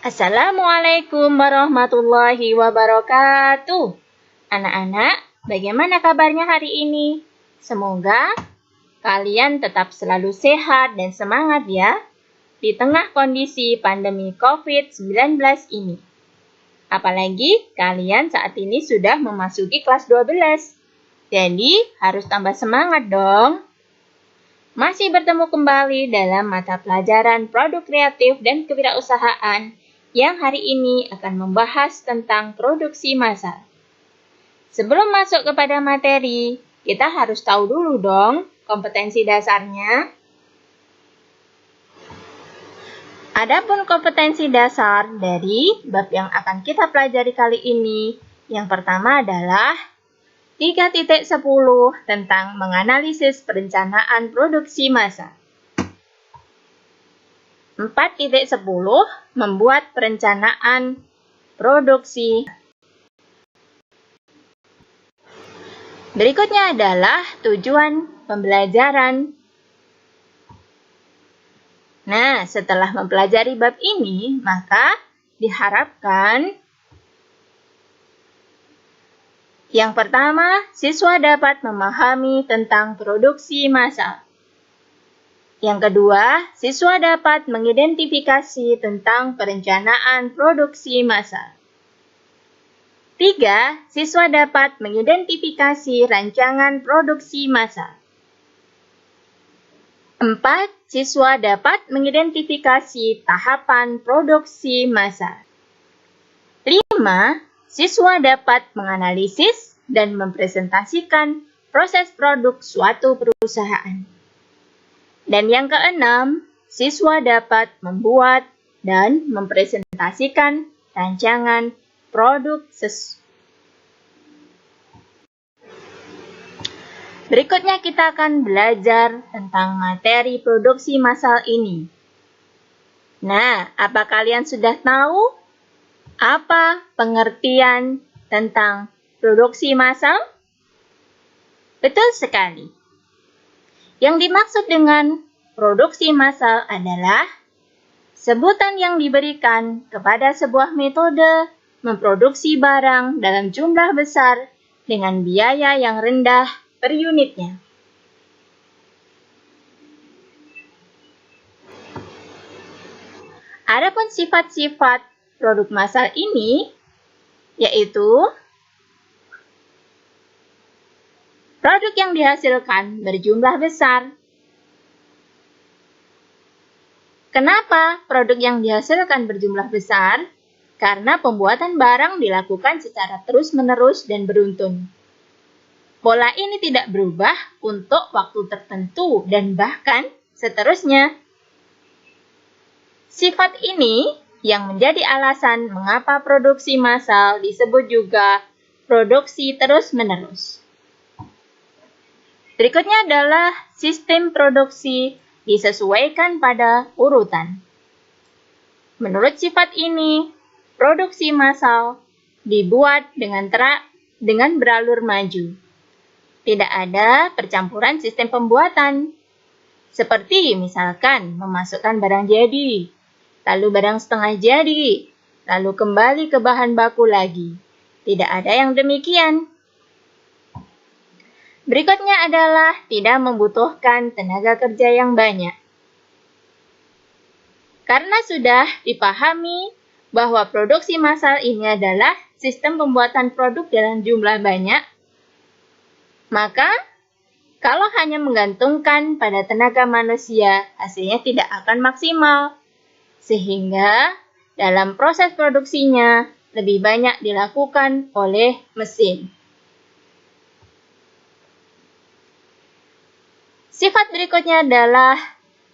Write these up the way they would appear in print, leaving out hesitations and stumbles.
Assalamualaikum warahmatullahi wabarakatuh. Anak-anak, bagaimana kabarnya hari ini? Semoga kalian tetap selalu sehat dan semangat ya, di tengah kondisi pandemi COVID-19 ini. Apalagi kalian saat ini sudah memasuki kelas 12. Jadi harus tambah semangat dong. Masih bertemu kembali dalam mata pelajaran produk kreatif dan kewirausahaan yang hari ini akan membahas tentang produksi massal. Sebelum masuk kepada materi, kita harus tahu dulu dong kompetensi dasarnya. Adapun kompetensi dasar dari bab yang akan kita pelajari kali ini, yang pertama adalah 3.10 tentang menganalisis perencanaan produksi massal. 4.10 membuat perencanaan produksi. Berikutnya adalah tujuan pembelajaran. Nah, setelah mempelajari bab ini, maka diharapkan yang pertama, siswa dapat memahami tentang produksi massal. Yang kedua, siswa dapat mengidentifikasi tentang perencanaan produksi massal. 3. Siswa dapat mengidentifikasi rancangan produksi massal. 4. Siswa dapat mengidentifikasi tahapan produksi massal. 5. Siswa dapat menganalisis dan mempresentasikan proses produk suatu perusahaan. Dan yang keenam, siswa dapat membuat dan mempresentasikan rancangan produk Berikutnya kita akan belajar tentang materi produksi massal ini. Nah, apa kalian sudah tahu apa pengertian tentang produksi massal? Betul sekali. Yang dimaksud dengan produksi massal adalah sebutan yang diberikan kepada sebuah metode memproduksi barang dalam jumlah besar dengan biaya yang rendah per unitnya. Adapun sifat-sifat produk massal ini yaitu produk yang dihasilkan berjumlah besar. Kenapa produk yang dihasilkan berjumlah besar? Karena pembuatan barang dilakukan secara terus-menerus dan beruntun. Pola ini tidak berubah untuk waktu tertentu dan bahkan seterusnya. Sifat ini yang menjadi alasan mengapa produksi massal disebut juga produksi terus-menerus. Berikutnya adalah sistem produksi disesuaikan pada urutan. Menurut sifat ini, produksi massal dibuat dengan beralur maju. Tidak ada percampuran sistem pembuatan. Seperti misalkan memasukkan barang jadi, lalu barang setengah jadi, lalu kembali ke bahan baku lagi. Tidak ada yang demikian. Berikutnya adalah tidak membutuhkan tenaga kerja yang banyak. Karena sudah dipahami bahwa produksi massal ini adalah sistem pembuatan produk dalam jumlah banyak, maka kalau hanya menggantungkan pada tenaga manusia, hasilnya tidak akan maksimal. Sehingga dalam proses produksinya lebih banyak dilakukan oleh mesin. Sifat berikutnya adalah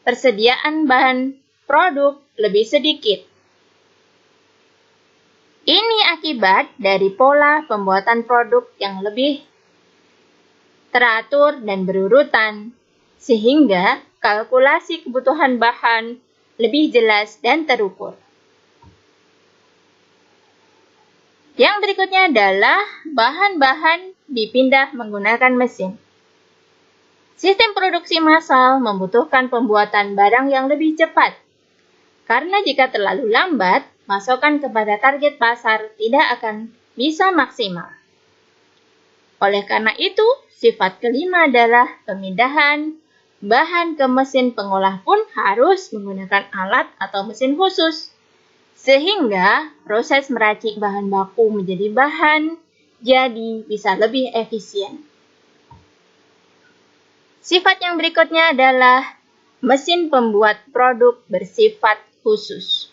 persediaan bahan produk lebih sedikit. Ini akibat dari pola pembuatan produk yang lebih teratur dan berurutan, sehingga kalkulasi kebutuhan bahan lebih jelas dan terukur. Yang berikutnya adalah bahan-bahan dipindah menggunakan mesin. Sistem produksi massal membutuhkan pembuatan barang yang lebih cepat. Karena jika terlalu lambat, pasokan kepada target pasar tidak akan bisa maksimal. Oleh karena itu, sifat kelima adalah pemindahan bahan ke mesin pengolah pun harus menggunakan alat atau mesin khusus, sehingga proses meracik bahan baku menjadi bahan jadi bisa lebih efisien. Sifat yang berikutnya adalah mesin pembuat produk bersifat khusus.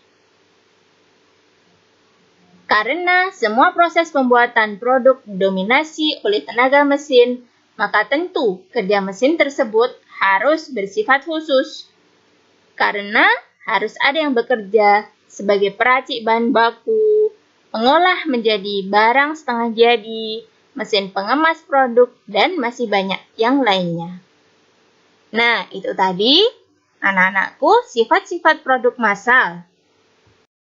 Karena semua proses pembuatan produk didominasi oleh tenaga mesin, maka tentu kerja mesin tersebut harus bersifat khusus. Karena harus ada yang bekerja sebagai peracik bahan baku, pengolah menjadi barang setengah jadi, mesin pengemas produk, dan masih banyak yang lainnya. Nah, itu tadi anak-anakku sifat-sifat produk massal.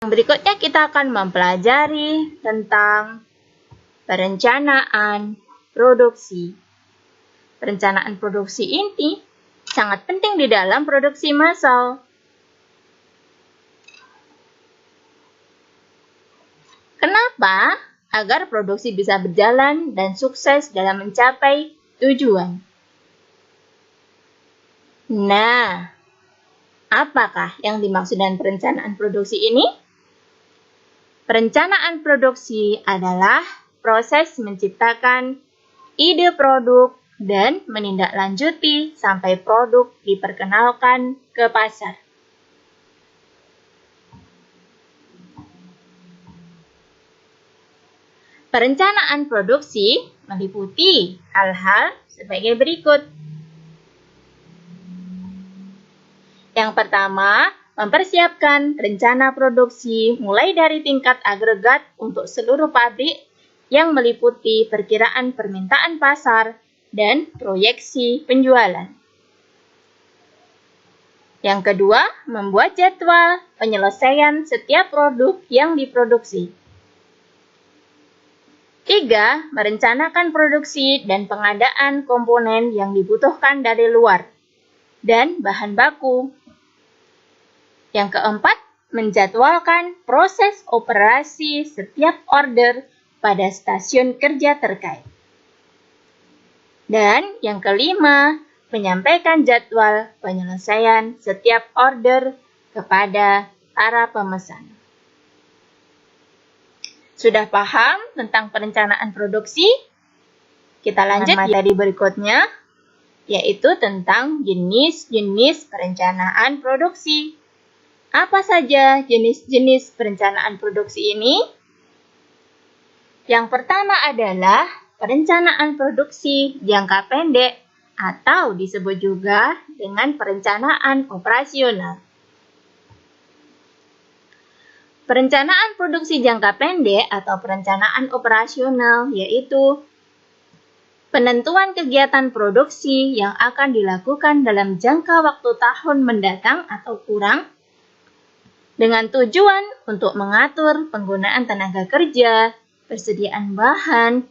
Yang berikutnya kita akan mempelajari tentang perencanaan produksi. Perencanaan produksi ini sangat penting di dalam produksi massal. Kenapa? Agar produksi bisa berjalan dan sukses dalam mencapai tujuan. Nah, apakah yang dimaksud dengan perencanaan produksi ini? Perencanaan produksi adalah proses menciptakan ide produk dan menindaklanjuti sampai produk diperkenalkan ke pasar. Perencanaan produksi meliputi hal-hal sebagai berikut. Yang pertama, mempersiapkan rencana produksi mulai dari tingkat agregat untuk seluruh pabrik yang meliputi perkiraan permintaan pasar dan proyeksi penjualan. Yang kedua, membuat jadwal penyelesaian setiap produk yang diproduksi. 3. Merencanakan produksi dan pengadaan komponen yang dibutuhkan dari luar dan bahan baku. Yang keempat, menjadwalkan proses operasi setiap order pada stasiun kerja terkait. Dan yang kelima, menyampaikan jadwal penyelesaian setiap order kepada para pemesan. Sudah paham tentang perencanaan produksi? Kita lanjut materi berikutnya, yaitu tentang jenis-jenis perencanaan produksi. Apa saja jenis-jenis perencanaan produksi ini? Yang pertama adalah perencanaan produksi jangka pendek atau disebut juga dengan perencanaan operasional. Perencanaan produksi jangka pendek atau perencanaan operasional yaitu penentuan kegiatan produksi yang akan dilakukan dalam jangka waktu tahun mendatang atau kurang dengan tujuan untuk mengatur penggunaan tenaga kerja, persediaan bahan,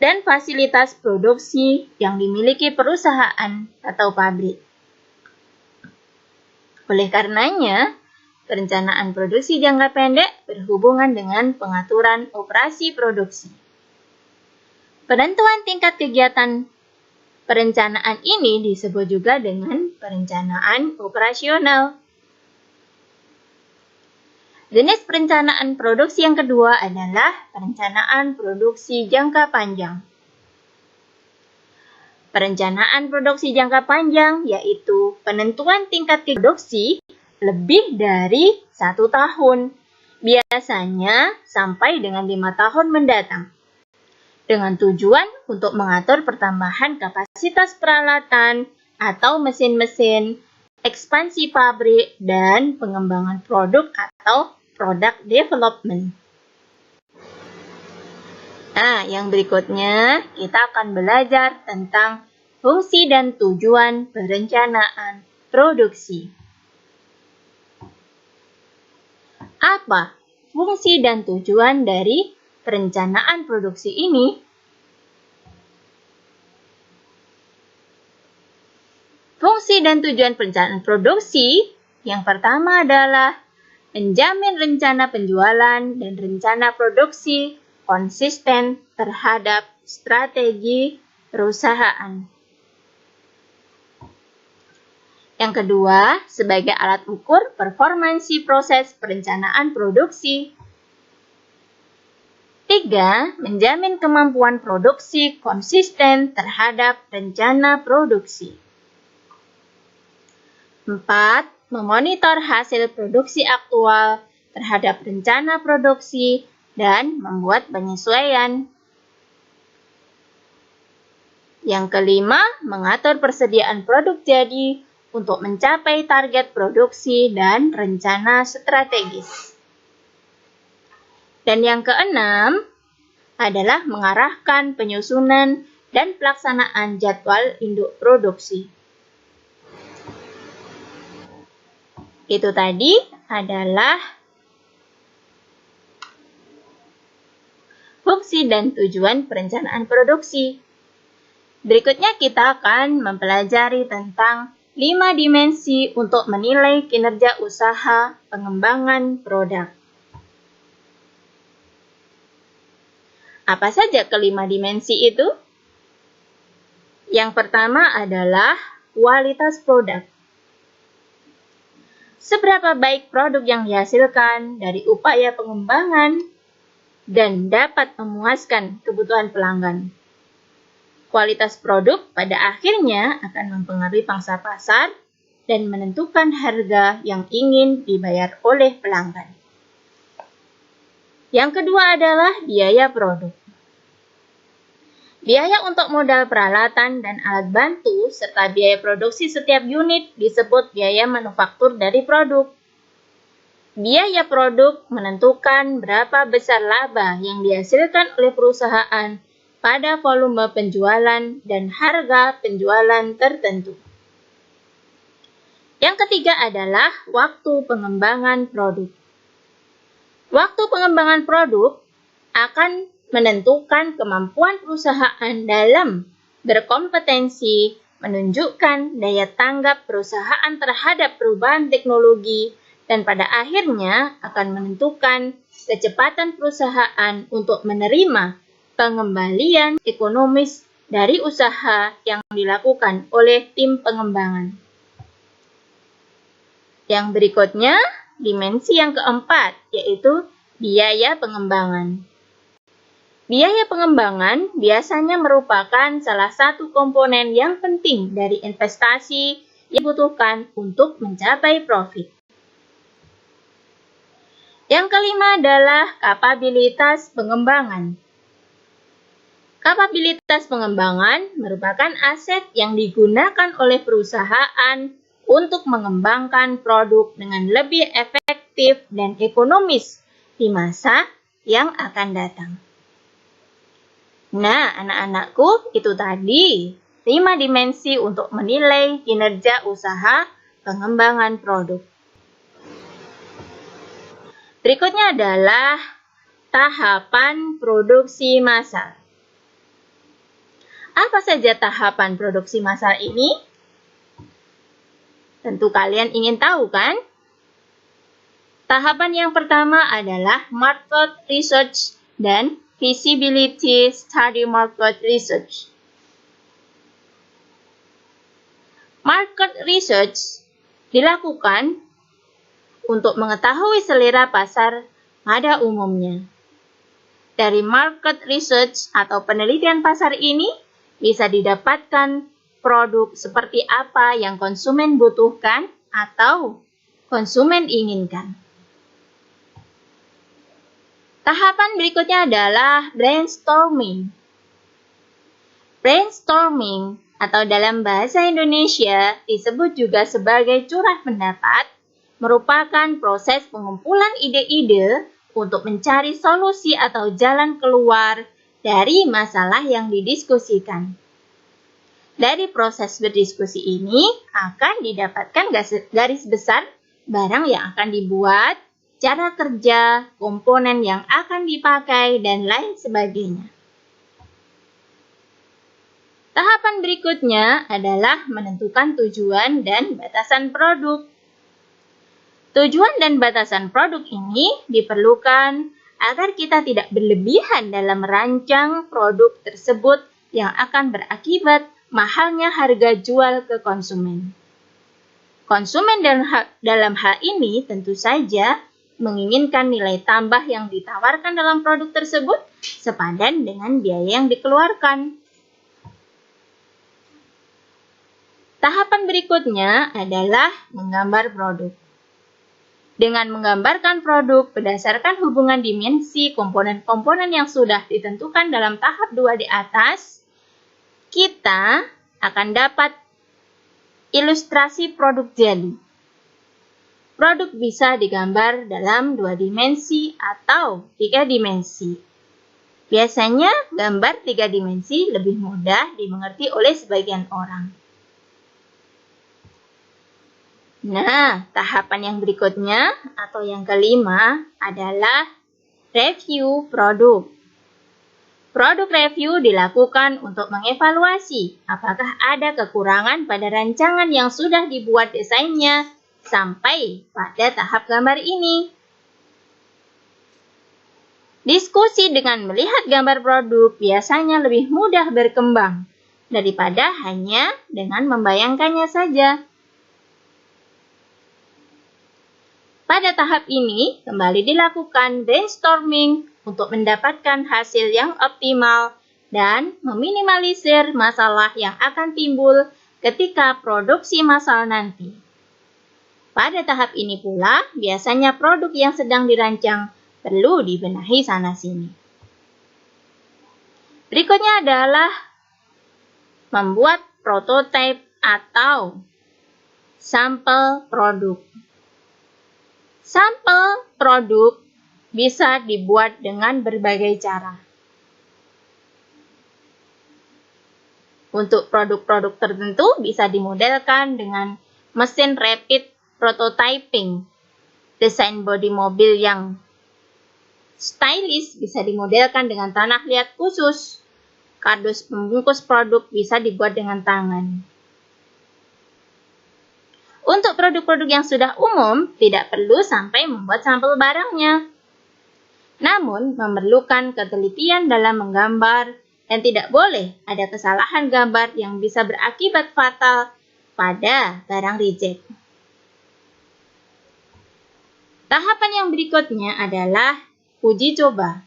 dan fasilitas produksi yang dimiliki perusahaan atau pabrik. Oleh karenanya, perencanaan produksi jangka pendek berhubungan dengan pengaturan operasi produksi. Penentuan tingkat kegiatan perencanaan ini disebut juga dengan perencanaan operasional. Jenis perencanaan produksi yang kedua adalah perencanaan produksi jangka panjang. Perencanaan produksi jangka panjang yaitu penentuan tingkat produksi lebih dari 1 tahun, biasanya sampai dengan 5 tahun mendatang, dengan tujuan untuk mengatur pertambahan kapasitas peralatan atau mesin-mesin, ekspansi pabrik, dan pengembangan produk atau product development. Nah, yang berikutnya kita akan belajar tentang fungsi dan tujuan perencanaan produksi. Apa fungsi dan tujuan dari perencanaan produksi ini? Fungsi dan tujuan perencanaan produksi yang pertama adalah menjamin rencana penjualan dan rencana produksi konsisten terhadap strategi perusahaan. Yang kedua, sebagai alat ukur performansi proses perencanaan produksi. 3. Menjamin kemampuan produksi konsisten terhadap rencana produksi. 4. Memonitor hasil produksi aktual terhadap rencana produksi dan membuat penyesuaian. Yang kelima, mengatur persediaan produk jadi untuk mencapai target produksi dan rencana strategis. Dan yang keenam adalah mengarahkan penyusunan dan pelaksanaan jadwal induk produksi. Itu tadi adalah fungsi dan tujuan perencanaan produksi. Berikutnya kita akan mempelajari tentang 5 dimensi untuk menilai kinerja usaha pengembangan produk. Apa saja kelima dimensi itu? Yang pertama adalah kualitas produk. Seberapa baik produk yang dihasilkan dari upaya pengembangan dan dapat memuaskan kebutuhan pelanggan. Kualitas produk pada akhirnya akan mempengaruhi pangsa pasar dan menentukan harga yang ingin dibayar oleh pelanggan. Yang kedua adalah biaya produk. Biaya untuk modal peralatan dan alat bantu serta biaya produksi setiap unit disebut biaya manufaktur dari produk. Biaya produk menentukan berapa besar laba yang dihasilkan oleh perusahaan pada volume penjualan dan harga penjualan tertentu. Yang ketiga adalah waktu pengembangan produk. Waktu pengembangan produk akan menentukan kemampuan perusahaan dalam berkompetensi, menunjukkan daya tanggap perusahaan terhadap perubahan teknologi, dan pada akhirnya akan menentukan kecepatan perusahaan untuk menerima pengembalian ekonomis dari usaha yang dilakukan oleh tim pengembangan. Yang berikutnya, dimensi yang keempat, yaitu biaya pengembangan. Biaya pengembangan biasanya merupakan salah satu komponen yang penting dari investasi yang dibutuhkan untuk mencapai profit. Yang kelima adalah kapabilitas pengembangan. Kapabilitas pengembangan merupakan aset yang digunakan oleh perusahaan untuk mengembangkan produk dengan lebih efektif dan ekonomis di masa yang akan datang. Nah, anak-anakku, itu tadi 5 dimensi untuk menilai kinerja usaha pengembangan produk. Berikutnya adalah tahapan produksi massal. Apa saja tahapan produksi massal ini? Tentu kalian ingin tahu, kan? Tahapan yang pertama adalah market research dan feasibility study market research. Market research dilakukan untuk mengetahui selera pasar pada umumnya. Dari market research atau penelitian pasar ini bisa didapatkan produk seperti apa yang konsumen butuhkan atau konsumen inginkan. Tahapan berikutnya adalah brainstorming. Brainstorming atau dalam bahasa Indonesia disebut juga sebagai curah pendapat, merupakan proses pengumpulan ide-ide untuk mencari solusi atau jalan keluar dari masalah yang didiskusikan. Dari proses berdiskusi ini akan didapatkan garis besar barang yang akan dibuat, cara kerja, komponen yang akan dipakai, dan lain sebagainya. Tahapan berikutnya adalah menentukan tujuan dan batasan produk. Tujuan dan batasan produk ini diperlukan agar kita tidak berlebihan dalam merancang produk tersebut yang akan berakibat mahalnya harga jual ke konsumen. Konsumen dalam hal ini tentu saja menginginkan nilai tambah yang ditawarkan dalam produk tersebut sepadan dengan biaya yang dikeluarkan. Tahapan berikutnya adalah menggambar produk. Dengan menggambarkan produk berdasarkan hubungan dimensi komponen-komponen yang sudah ditentukan dalam tahap 2 di atas, kita akan dapat ilustrasi produk jadi. Produk bisa digambar dalam 2 dimensi atau 3 dimensi. Biasanya gambar 3 dimensi lebih mudah dimengerti oleh sebagian orang. Nah, tahapan yang berikutnya atau yang kelima adalah review produk. Produk review dilakukan untuk mengevaluasi apakah ada kekurangan pada rancangan yang sudah dibuat desainnya sampai pada tahap gambar ini. Diskusi dengan melihat gambar produk biasanya lebih mudah berkembang daripada hanya dengan membayangkannya saja. Pada tahap ini, kembali dilakukan brainstorming untuk mendapatkan hasil yang optimal dan meminimalisir masalah yang akan timbul ketika produksi massal nanti. Pada tahap ini pula, biasanya produk yang sedang dirancang perlu dibenahi sana-sini. Berikutnya adalah membuat prototipe atau sampel produk. Sampel produk bisa dibuat dengan berbagai cara. Untuk produk-produk tertentu bisa dimodelkan dengan mesin rapid prototyping. Desain bodi mobil yang stylish bisa dimodelkan dengan tanah liat khusus. Kardus pembungkus produk bisa dibuat dengan tangan. Untuk produk-produk yang sudah umum, tidak perlu sampai membuat sampel barangnya. Namun, memerlukan ketelitian dalam menggambar dan tidak boleh ada kesalahan gambar yang bisa berakibat fatal pada barang reject. Tahapan yang berikutnya adalah uji coba.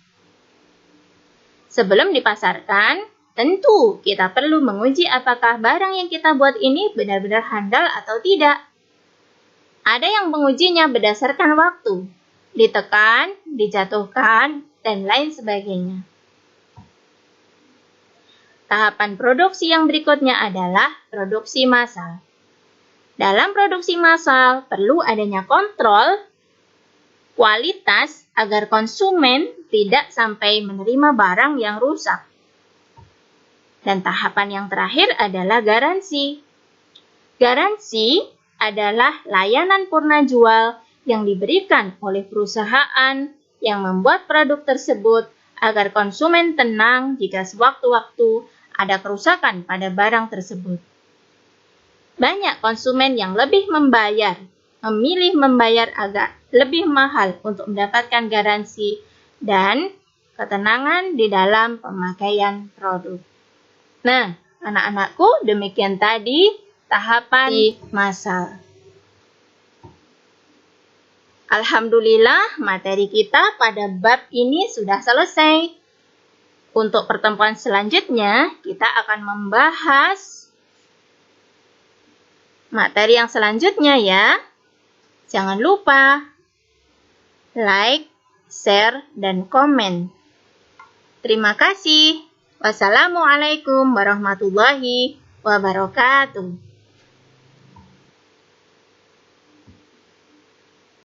Sebelum dipasarkan, tentu kita perlu menguji apakah barang yang kita buat ini benar-benar handal atau tidak. Ada yang mengujinya berdasarkan waktu, ditekan, dijatuhkan, dan lain sebagainya. Tahapan produksi yang berikutnya adalah produksi massal. Dalam produksi massal, perlu adanya kontrol kualitas agar konsumen tidak sampai menerima barang yang rusak. Dan tahapan yang terakhir adalah garansi. Garansi adalah layanan purna jual yang diberikan oleh perusahaan yang membuat produk tersebut agar konsumen tenang jika sewaktu-waktu ada kerusakan pada barang tersebut. Banyak konsumen yang memilih membayar agak lebih mahal untuk mendapatkan garansi dan ketenangan di dalam pemakaian produk. Nah, anak-anakku, demikian tadi tahapan di massal. Alhamdulillah, materi kita pada bab ini sudah selesai. Untuk pertemuan selanjutnya, kita akan membahas materi yang selanjutnya ya. Jangan lupa like, share, dan komen. Terima kasih. Wassalamualaikum warahmatullahi wabarakatuh.